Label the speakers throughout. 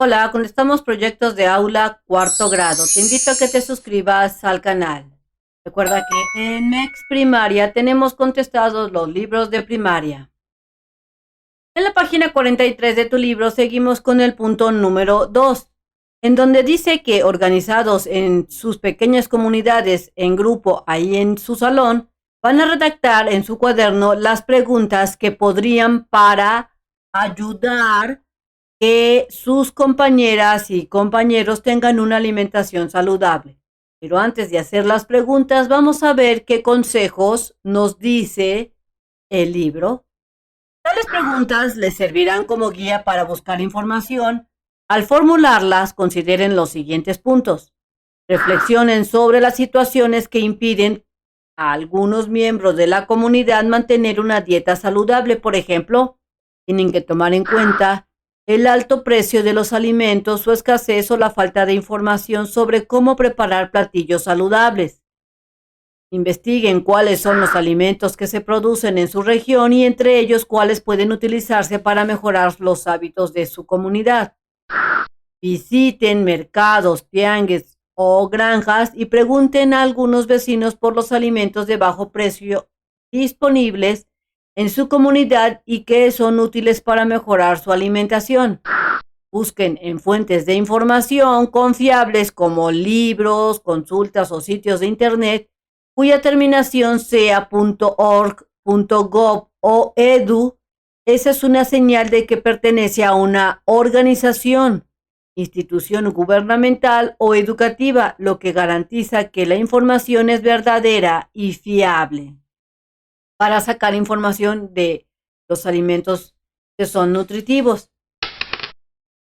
Speaker 1: Hola, contestamos proyectos de aula cuarto grado. Te invito a que te suscribas al canal. Recuerda que en MEX Primaria tenemos contestados los libros de primaria. En la página 43 de tu libro seguimos con el punto número 2, en donde dice que organizados en sus pequeñas comunidades en grupo ahí en su salón, van a redactar en su cuaderno las preguntas que podrían para ayudar que sus compañeras y compañeros tengan una alimentación saludable. Pero antes de hacer las preguntas, vamos a ver qué consejos nos dice el libro. Tales preguntas les servirán como guía para buscar información. Al formularlas, consideren los siguientes puntos. Reflexionen sobre las situaciones que impiden a algunos miembros de la comunidad mantener una dieta saludable. Por ejemplo, tienen que tomar en cuenta el alto precio de los alimentos, su escasez o la falta de información sobre cómo preparar platillos saludables. Investiguen cuáles son los alimentos que se producen en su región y entre ellos cuáles pueden utilizarse para mejorar los hábitos de su comunidad. Visiten mercados, tianguis o granjas y pregunten a algunos vecinos por los alimentos de bajo precio disponibles en su comunidad y que son útiles para mejorar su alimentación. Busquen en fuentes de información confiables como libros, consultas o sitios de internet cuya terminación sea .org, .gov o edu. Esa es una señal de que pertenece a una organización, institución gubernamental o educativa, lo que garantiza que la información es verdadera y fiable. Para sacar información de los alimentos que son nutritivos.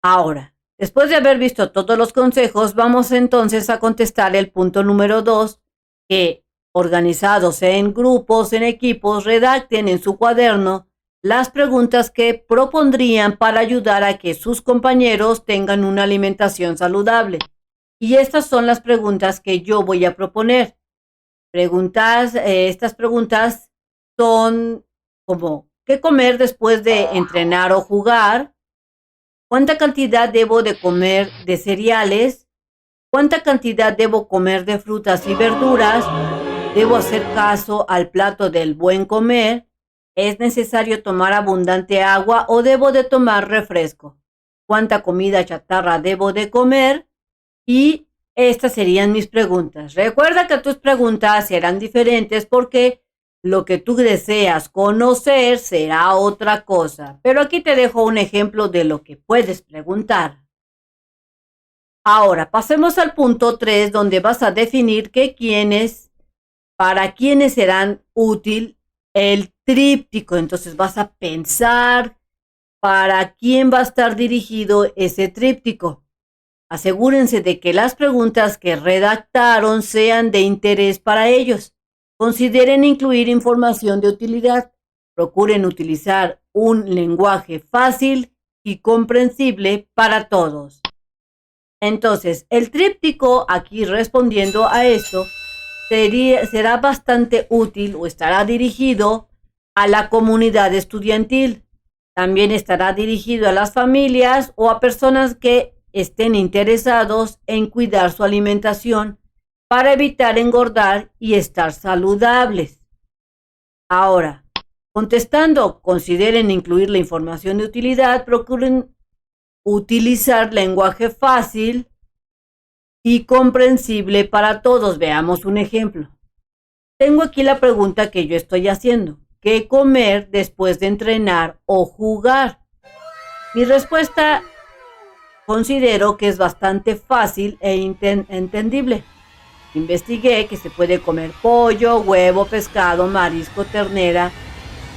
Speaker 1: Ahora, después de haber visto todos los consejos, vamos entonces a contestar el punto número 2, que organizados en grupos, en equipos, redacten en su cuaderno las preguntas que propondrían para ayudar a que sus compañeros tengan una alimentación saludable. Y estas son las preguntas que yo voy a proponer. Estas preguntas son como, ¿qué comer después de entrenar o jugar? ¿Cuánta cantidad debo de comer de cereales? ¿Cuánta cantidad debo comer de frutas y verduras? ¿Debo hacer caso al plato del buen comer? ¿Es necesario tomar abundante agua o debo de tomar refresco? ¿Cuánta comida chatarra debo de comer? Y estas serían mis preguntas. Recuerda que tus preguntas serán diferentes porque lo que tú deseas conocer será otra cosa. Pero aquí te dejo un ejemplo de lo que puedes preguntar. Ahora, pasemos al punto 3, donde vas a definir para quiénes serán útil el tríptico. Entonces vas a pensar para quién va a estar dirigido ese tríptico. Asegúrense de que las preguntas que redactaron sean de interés para ellos. Consideren incluir información de utilidad. Procuren utilizar un lenguaje fácil y comprensible para todos. Entonces, el tríptico, aquí respondiendo a esto, será bastante útil o estará dirigido a la comunidad estudiantil. También estará dirigido a las familias o a personas que estén interesados en cuidar su alimentación para evitar engordar y estar saludables. Ahora, contestando, consideren incluir la información de utilidad, procuren utilizar lenguaje fácil y comprensible para todos. Veamos un ejemplo. Tengo aquí la pregunta que yo estoy haciendo. ¿Qué comer después de entrenar o jugar? Mi respuesta considero que es bastante fácil e entendible. Investigué que se puede comer pollo, huevo, pescado, marisco, ternera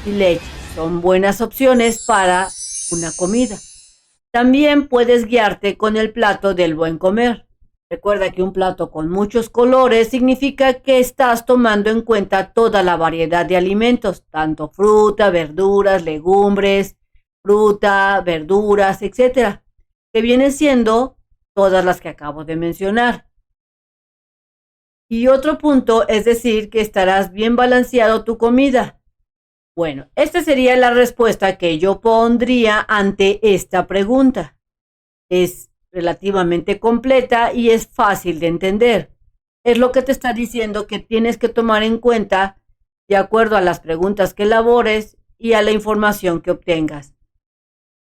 Speaker 1: y leche. Son buenas opciones para una comida. También puedes guiarte con el plato del buen comer. Recuerda que un plato con muchos colores significa que estás tomando en cuenta toda la variedad de alimentos, tanto fruta, verduras, legumbres, fruta, verduras, etcétera, que vienen siendo todas las que acabo de mencionar. Y otro punto es decir que estarás bien balanceado tu comida. Bueno, esta sería la respuesta que yo pondría ante esta pregunta. es relativamente completa y es fácil de entender. Es lo que te está diciendo que tienes que tomar en cuenta de acuerdo a las preguntas que elabores y a la información que obtengas.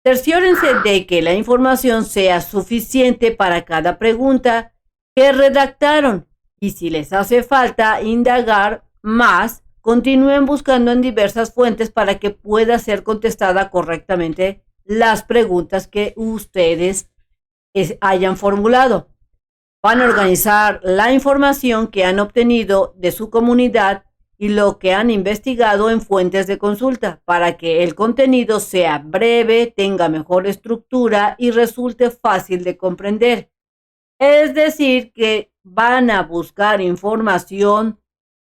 Speaker 1: Cerciórense de que la información sea suficiente para cada pregunta que redactaron y si les hace falta indagar más, continúen buscando en diversas fuentes para que pueda ser contestada correctamente las preguntas que ustedes hayan formulado. Van a organizar la información que han obtenido de su comunidad y lo que han investigado en fuentes de consulta para que el contenido sea breve, tenga mejor estructura y resulte fácil de comprender. Es decir, que van a buscar información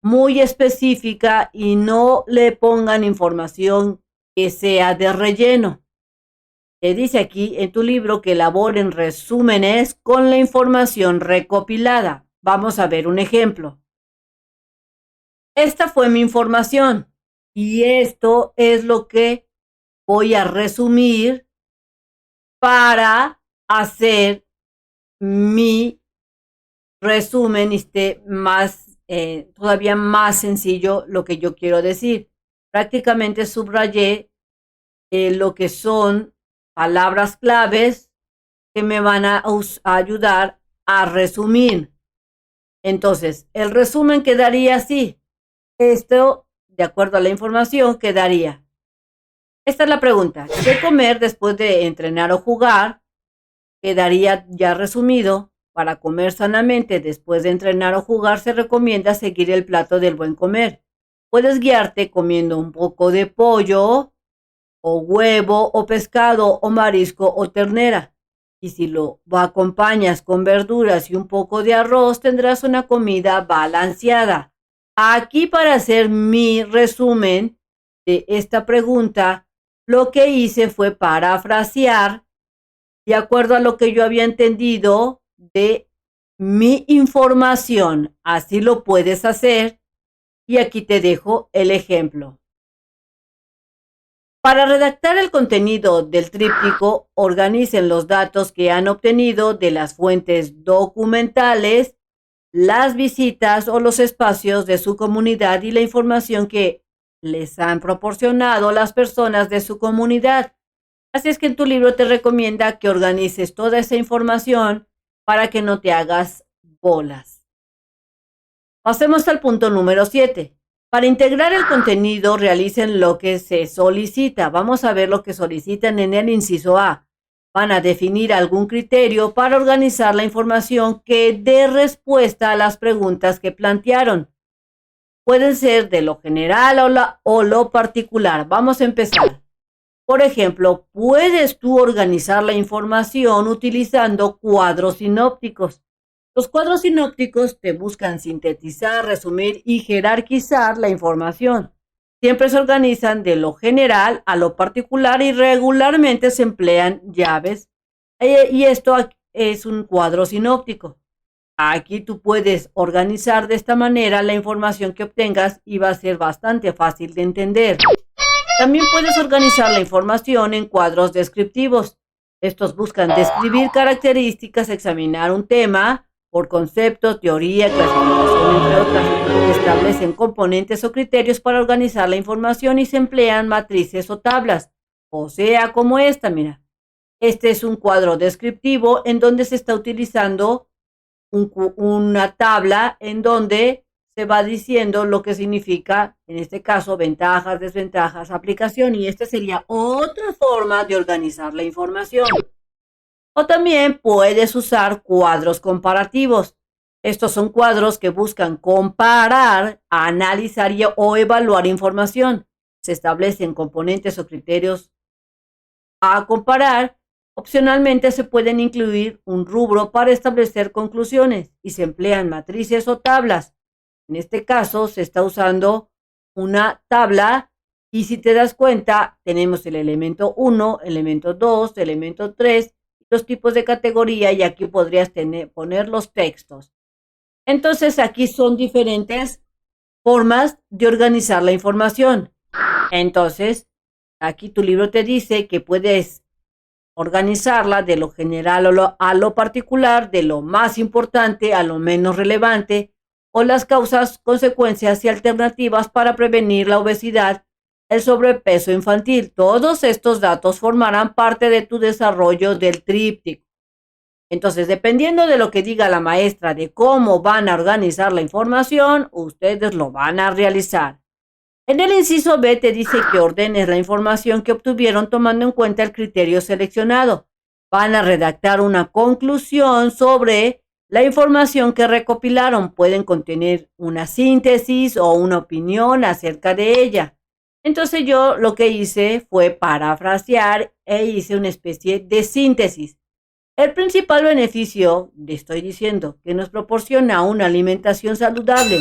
Speaker 1: muy específica y no le pongan información que sea de relleno. Te dice aquí en tu libro que elaboren resúmenes con la información recopilada. Vamos a ver un ejemplo. Esta fue mi información y esto es lo que voy a resumir para hacer mi resumen y esté todavía más sencillo lo que yo quiero decir. Prácticamente subrayé lo que son palabras claves que me van a ayudar a resumir. Entonces, el resumen quedaría así. Esto, de acuerdo a la información, quedaría. Esta es la pregunta. ¿Qué comer después de entrenar o jugar? Quedaría ya resumido. Para comer sanamente después de entrenar o jugar se recomienda seguir el plato del buen comer. Puedes guiarte comiendo un poco de pollo, o huevo, o pescado, o marisco, o ternera. Y si lo acompañas con verduras y un poco de arroz, tendrás una comida balanceada. Aquí, para hacer mi resumen de esta pregunta, lo que hice fue parafrasear de acuerdo a lo que yo había entendido de mi información. Así lo puedes hacer y aquí te dejo el ejemplo. Para redactar el contenido del tríptico, organicen los datos que han obtenido de las fuentes documentales, las visitas o los espacios de su comunidad y la información que les han proporcionado las personas de su comunidad. Así es que en tu libro te recomienda que organices toda esa información para que no te hagas bolas. Pasemos al punto número 7. Para integrar el contenido, realicen lo que se solicita. Vamos a ver lo que solicitan en el inciso A. Van a definir algún criterio para organizar la información que dé respuesta a las preguntas que plantearon. Pueden ser de lo general o lo particular. Vamos a empezar. Por ejemplo, puedes tú organizar la información utilizando cuadros sinópticos. Los cuadros sinópticos te buscan sintetizar, resumir y jerarquizar la información. Siempre se organizan de lo general a lo particular y regularmente se emplean llaves. Y esto es un cuadro sinóptico. Aquí tú puedes organizar de esta manera la información que obtengas y va a ser bastante fácil de entender. También puedes organizar la información en cuadros descriptivos. Estos buscan describir características, examinar un tema por concepto, teoría, clasificación, entre otras. Establecen componentes o criterios para organizar la información y se emplean matrices o tablas. O sea, como esta, mira. Este es un cuadro descriptivo en donde se está utilizando una tabla en donde se va diciendo lo que significa, en este caso, ventajas, desventajas, aplicación. Y esta sería otra forma de organizar la información. O también puedes usar cuadros comparativos. Estos son cuadros que buscan comparar, analizar o evaluar información. Se establecen componentes o criterios a comparar. Opcionalmente se pueden incluir un rubro para establecer conclusiones y se emplean matrices o tablas. En este caso se está usando una tabla y si te das cuenta tenemos el elemento 1, elemento 2, elemento 3, los tipos de categoría y aquí podrías poner los textos. Entonces aquí son diferentes formas de organizar la información. Entonces aquí tu libro te dice que puedes organizarla de lo general a lo particular, de lo más importante a lo menos relevante, o las causas, consecuencias y alternativas para prevenir la obesidad, el sobrepeso infantil. Todos estos datos formarán parte de tu desarrollo del tríptico. Entonces, dependiendo de lo que diga la maestra de cómo van a organizar la información, ustedes lo van a realizar. En el inciso B te dice que ordenes la información que obtuvieron tomando en cuenta el criterio seleccionado. Van a redactar una conclusión sobre la información que recopilaron. Pueden contener una síntesis o una opinión acerca de ella. Entonces yo lo que hice fue parafrasear e hice una especie de síntesis. El principal beneficio, le estoy diciendo, que nos proporciona una alimentación saludable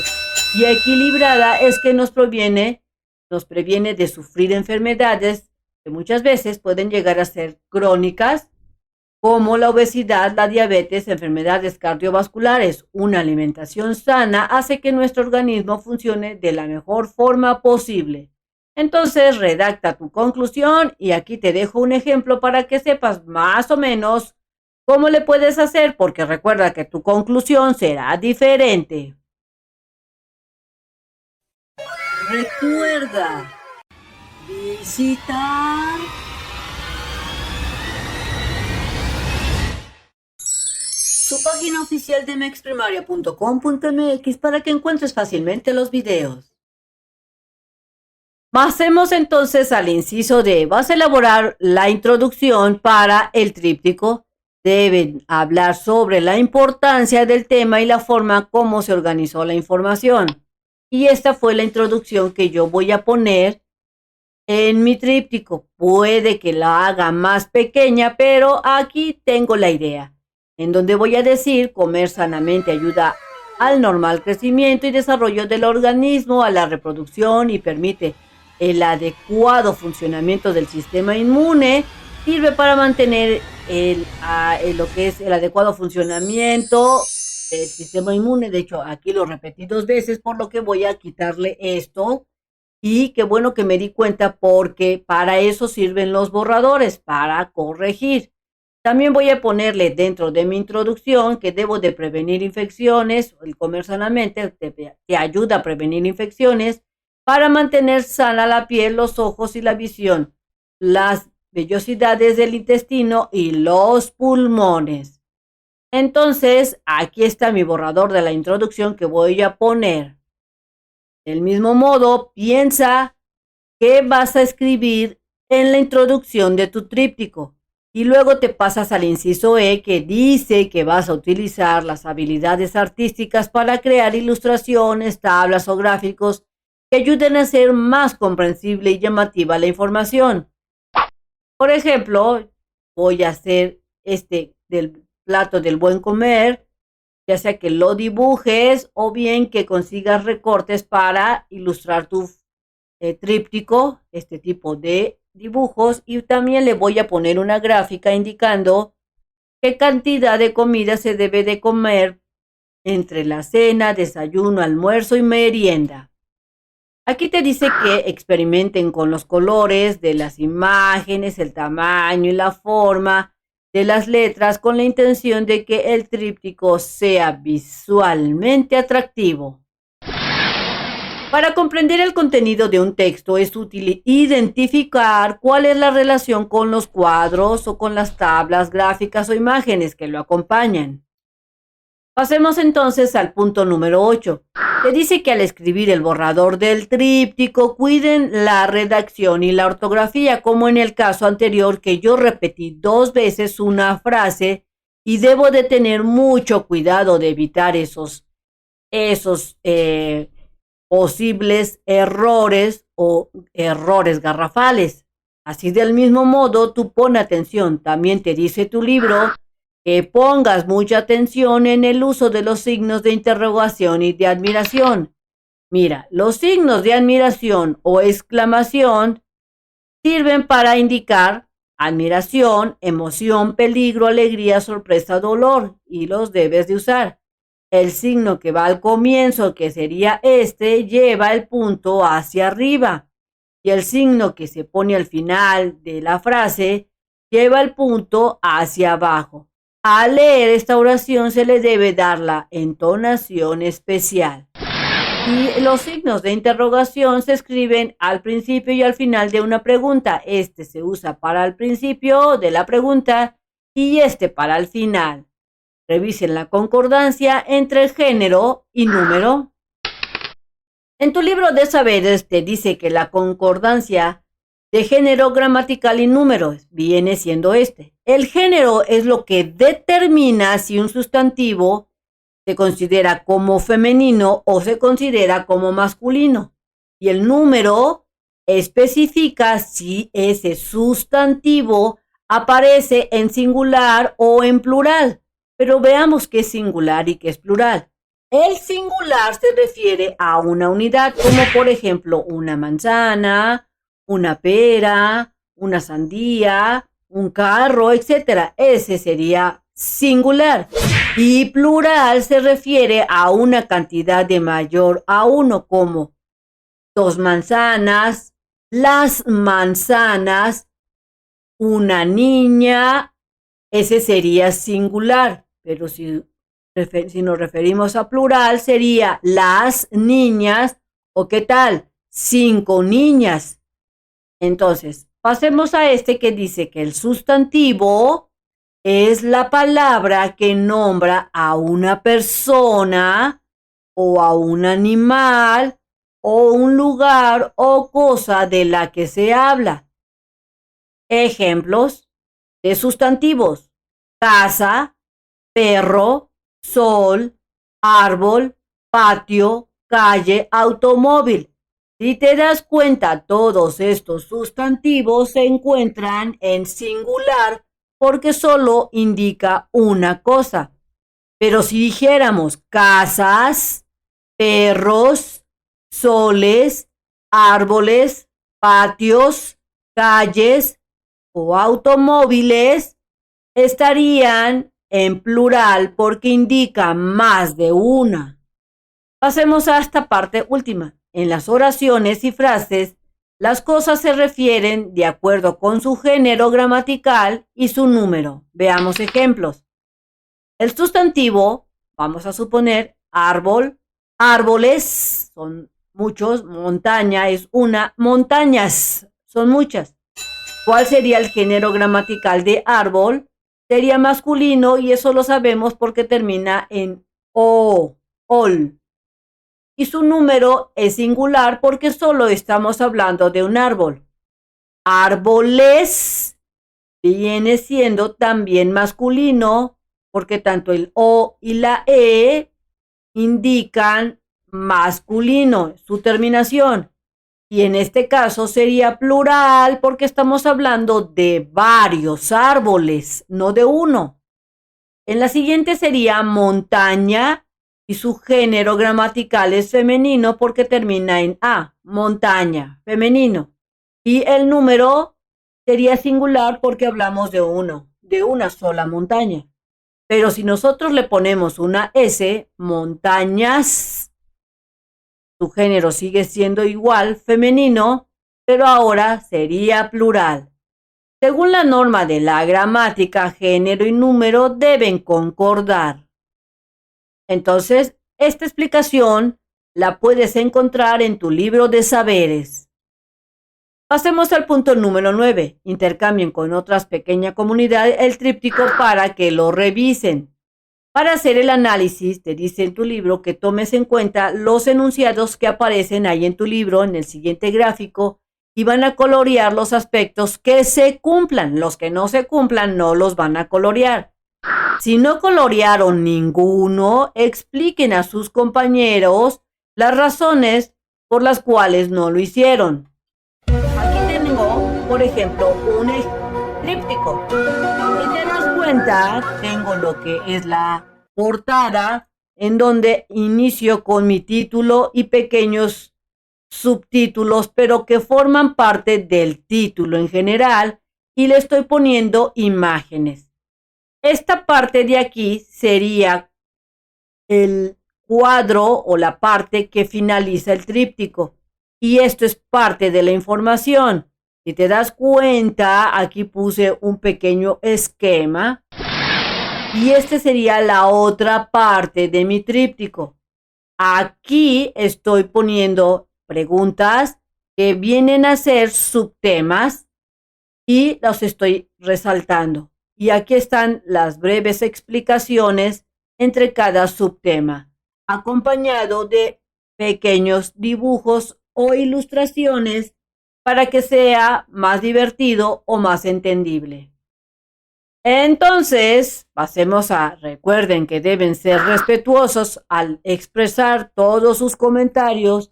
Speaker 1: y equilibrada es que nos previene de sufrir enfermedades que muchas veces pueden llegar a ser crónicas, como la obesidad, la diabetes, enfermedades cardiovasculares. Una alimentación sana hace que nuestro organismo funcione de la mejor forma posible. Entonces, redacta tu conclusión y aquí te dejo un ejemplo para que sepas más o menos cómo le puedes hacer, porque recuerda que tu conclusión será diferente. Recuerda visitar su página oficial de mexprimaria.com.mx para que encuentres fácilmente los videos. Pasemos entonces al inciso D. Vas a elaborar la introducción para el tríptico. Deben hablar sobre la importancia del tema y la forma como se organizó la información. Y esta fue la introducción que yo voy a poner en mi tríptico. Puede que la haga más pequeña, pero aquí tengo la idea. En donde voy a decir: comer sanamente ayuda al normal crecimiento y desarrollo del organismo, a la reproducción y permite el adecuado funcionamiento del sistema inmune. Sirve para mantener lo que es el adecuado funcionamiento del sistema inmune. De hecho, aquí lo repetí 2 veces, por lo que voy a quitarle esto. Y qué bueno que me di cuenta, porque para eso sirven los borradores, para corregir. También voy a ponerle dentro de mi introducción que debo de prevenir infecciones. El comer sanamente te ayuda a prevenir infecciones para mantener sana la piel, los ojos y la visión, las vellosidades del intestino y los pulmones. Entonces, aquí está mi borrador de la introducción que voy a poner. Del mismo modo, piensa qué vas a escribir en la introducción de tu tríptico y luego te pasas al inciso E, que dice que vas a utilizar las habilidades artísticas para crear ilustraciones, tablas o gráficos que ayuden a hacer más comprensible y llamativa la información. Por ejemplo, voy a hacer del plato del buen comer, ya sea que lo dibujes o bien que consigas recortes para ilustrar tu tríptico, este tipo de dibujos. Y también le voy a poner una gráfica indicando qué cantidad de comida se debe de comer entre la cena, desayuno, almuerzo y merienda. Aquí te dice que experimenten con los colores de las imágenes, el tamaño y la forma de las letras con la intención de que el tríptico sea visualmente atractivo. Para comprender el contenido de un texto es útil identificar cuál es la relación con los cuadros o con las tablas gráficas o imágenes que lo acompañan. Pasemos entonces al punto número 8. Te dice que al escribir el borrador del tríptico cuiden la redacción y la ortografía, como en el caso anterior, que yo repetí 2 veces una frase y debo de tener mucho cuidado de evitar esos posibles errores o errores garrafales. Así, del mismo modo, tú pon atención. También te dice tu libro que pongas mucha atención en el uso de los signos de interrogación y de admiración. Mira, los signos de admiración o exclamación sirven para indicar admiración, emoción, peligro, alegría, sorpresa, dolor, y los debes de usar. El signo que va al comienzo, que sería lleva el punto hacia arriba. Y el signo que se pone al final de la frase lleva el punto hacia abajo. Al leer esta oración se le debe dar la entonación especial. Y los signos de interrogación se escriben al principio y al final de una pregunta. Este se usa para el principio de la pregunta y este para el final. Revisen la concordancia entre el género y número. En tu libro de saberes te dice que la concordancia de género gramatical y número viene siendo este. El género es lo que determina si un sustantivo se considera como femenino o se considera como masculino. Y el número especifica si ese sustantivo aparece en singular o en plural. Pero veamos qué es singular y qué es plural. El singular se refiere a una unidad, como por ejemplo una manzana, una pera, una sandía, un carro, etc. Ese sería singular. Y plural se refiere a una cantidad de mayor a uno, como 2 manzanas, las manzanas, una niña. Ese sería singular. Pero si nos referimos a plural, sería las niñas, o qué tal, 5 niñas. Entonces, pasemos a este que dice que el sustantivo es la palabra que nombra a una persona o a un animal o un lugar o cosa de la que se habla. Ejemplos de sustantivos: casa, perro, sol, árbol, patio, calle, automóvil. Si te das cuenta, todos estos sustantivos se encuentran en singular porque solo indica una cosa. Pero si dijéramos casas, perros, soles, árboles, patios, calles o automóviles, estarían en plural porque indica más de una. Pasemos a esta parte última. En las oraciones y frases, las cosas se refieren de acuerdo con su género gramatical y su número. Veamos ejemplos. El sustantivo, vamos a suponer, árbol, árboles, son muchos, montaña es una, montañas, son muchas. ¿Cuál sería el género gramatical de árbol? Sería masculino y eso lo sabemos porque termina en o, ol. Y su número es singular porque solo estamos hablando de un árbol. Árboles viene siendo también masculino porque tanto el o y la e indican masculino, su terminación. Y en este caso sería plural porque estamos hablando de varios árboles, no de uno. En la siguiente sería montaña y su género gramatical es femenino porque termina en a, montaña, femenino. Y el número sería singular porque hablamos de uno, de una sola montaña. Pero si nosotros le ponemos una S, montañas, su género sigue siendo igual, femenino, pero ahora sería plural. Según la norma de la gramática, género y número deben concordar. Entonces, esta explicación la puedes encontrar en tu libro de saberes. Pasemos al punto número 9. Intercambien con otras pequeñas comunidades el tríptico para que lo revisen. Para hacer el análisis, te dice en tu libro que tomes en cuenta los enunciados que aparecen ahí en tu libro, en el siguiente gráfico, y van a colorear los aspectos que se cumplan. Los que no se cumplan no los van a colorear. Si no colorearon ninguno, expliquen a sus compañeros las razones por las cuales no lo hicieron. Aquí tengo, por ejemplo, un tríptico. Si te das cuenta, tengo lo que es la portada, en donde inicio con mi título y pequeños subtítulos, pero que forman parte del título en general, y le estoy poniendo imágenes. Esta parte de aquí sería el cuadro o la parte que finaliza el tríptico, y esto es parte de la información. Si te das cuenta, aquí puse un pequeño esquema y este sería la otra parte de mi tríptico. Aquí estoy poniendo preguntas que vienen a ser subtemas y los estoy resaltando. Y aquí están las breves explicaciones entre cada subtema, acompañado de pequeños dibujos o ilustraciones para que sea más divertido o más entendible. Entonces, recuerden que deben ser respetuosos al expresar todos sus comentarios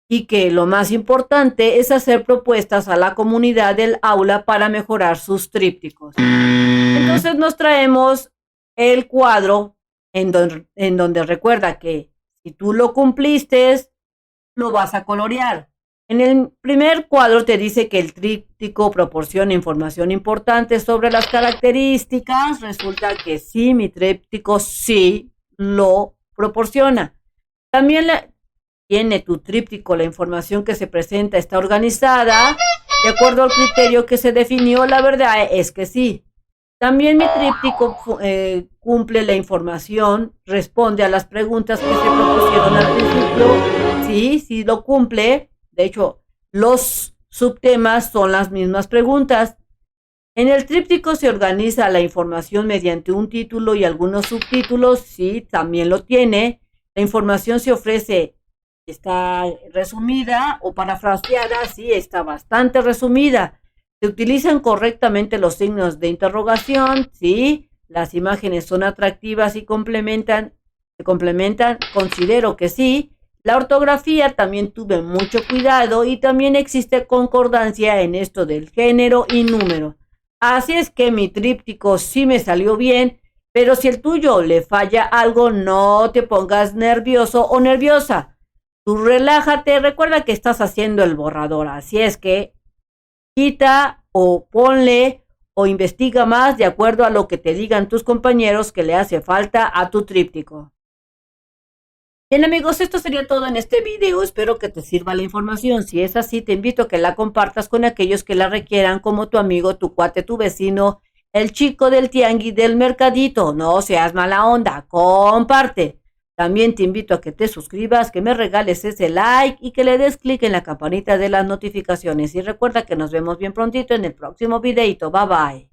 Speaker 1: y que lo más importante es hacer propuestas a la comunidad del aula para mejorar sus trípticos. Entonces nos traemos el cuadro en donde recuerda que si tú lo cumpliste, lo vas a colorear. En el primer cuadro te dice que el tríptico proporciona información importante sobre las características. Resulta que sí, mi tríptico sí lo proporciona. También tiene tu tríptico, la información que se presenta está organizada de acuerdo al criterio que se definió. La verdad es que sí. También mi tríptico cumple la información, responde a las preguntas que se propusieron al principio. Sí lo cumple. De hecho, los subtemas son las mismas preguntas. En el tríptico se organiza la información mediante un título y algunos subtítulos. Sí, también lo tiene. La información se ofrece, está resumida o parafraseada. Sí, está bastante resumida. Se utilizan correctamente los signos de interrogación. Sí, las imágenes son atractivas y se complementan. Considero que sí. La ortografía también tuve mucho cuidado y también existe concordancia en esto del género y número. Así es que mi tríptico sí me salió bien, pero si el tuyo le falla algo, no te pongas nervioso o nerviosa. Tú relájate, recuerda que estás haciendo el borrador, así es que quita o ponle o investiga más de acuerdo a lo que te digan tus compañeros que le hace falta a tu tríptico. Bien amigos, esto sería todo en este video. Espero que te sirva la información. Si es así, te invito a que la compartas con aquellos que la requieran, como tu amigo, tu cuate, tu vecino, el chico del tianguis, del mercadito. No seas mala onda, comparte. También te invito a que te suscribas, que me regales ese like y que le des clic en la campanita de las notificaciones. Y recuerda que nos vemos bien prontito en el próximo videito. Bye bye.